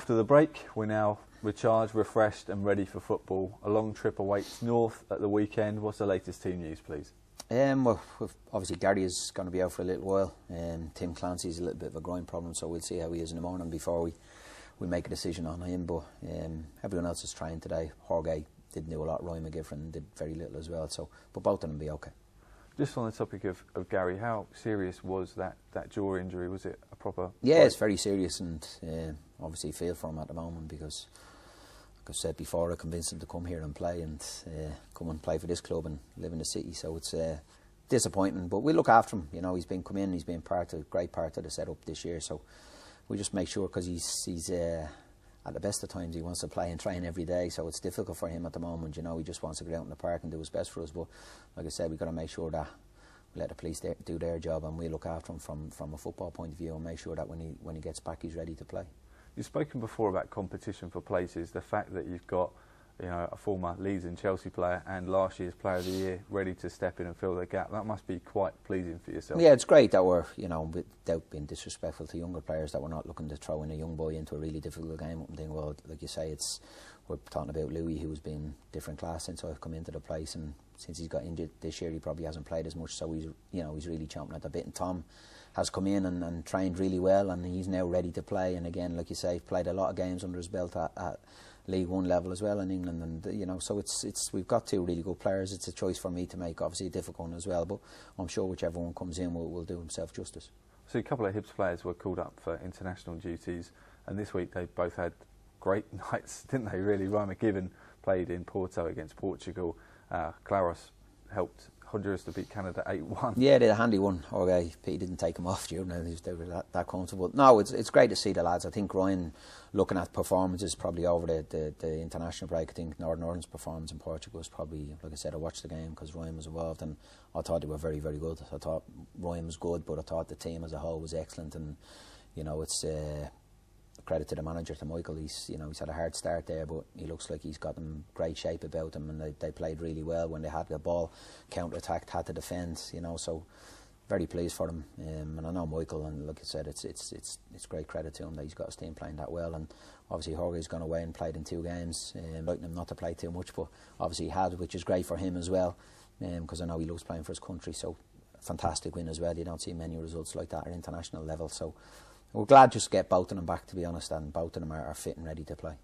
After the break, we're now recharged, refreshed and ready for football. A long trip awaits North at the weekend. What's the latest team news, please? Well, obviously Gary is going to be out for a little while. Tim Clancy's a little bit of a groin problem, so we'll see how he is in the morning before we make a decision on him. But everyone else is trying today. Jorge didn't do a lot. Roy McGiffrin did very little as well. So, but both of them will be okay. Just on the topic of Gary, how serious was that jaw injury? Was it a proper... Yeah, it's very serious, and obviously feel for him at the moment because, like I said before, I convinced him to come here and play and come and play for this club and live in the city. So it's a disappointment, but we look after him. You know, he's been great part of the setup this year. So we just make sure, because he's at the best of times he wants to play and train every day. So it's difficult for him at the moment. You know, he just wants to get out in the park and do his best for us. But like I said, we've got to make sure that we let the police do their job and we look after him from a football point of view and make sure that when he gets back, he's ready to play. You've spoken before about competition for places. The fact that you've got, you know, a former Leeds and Chelsea player and last year's Player of the Year ready to step in and fill the gap, that must be quite pleasing for yourself. Yeah, it's great that we're, you know, without being disrespectful to younger players, that we're not looking to throw in a young boy into a really difficult game and think, well, like you say, we're talking about Louis, who's been different class since I've come into the place, and since he's got injured this year, he probably hasn't played as much, so he's really chomping at the bit. And Tom has come in and trained really well, and he's now ready to play. And again, like you say, played a lot of games under his belt at League One level as well in England. And you know, so we've got two really good players. It's a choice for me to make, obviously a difficult one as well. But I'm sure whichever one comes in will do himself justice. So a couple of Hibs players were called up for international duties, and this week they both had great nights, didn't they? Really, Ryan McGibbon played in Porto against Portugal. Claros helped Honduras to beat Canada 8-1. Yeah, they had a handy one. He didn't take him off during it. They were that comfortable. No, it's great to see the lads. I think Ryan, looking at performances probably over the international break, I think Northern Ireland's performance in Portugal was probably, like I said, I watched the game because Ryan was involved, and I thought they were very, very good. I thought Ryan was good, but I thought the team as a whole was excellent. And you know, it's credit to the manager, to Michael. He's had a hard start there, but he looks like he's got them great shape about him, and they played really well when they had the ball, counter-attacked, had to defend. You know, so very pleased for them. And I know Michael, and like I said, it's great credit to him that he's got his team playing that well. And obviously Jorge's gone away and played in 2 games, liking him not to play too much, but obviously he had, which is great for him as well, because I know he loves playing for his country. So fantastic win as well. You don't see many results like that at international level. So we're glad just to get both of them back, to be honest, and both of them are fit and ready to play.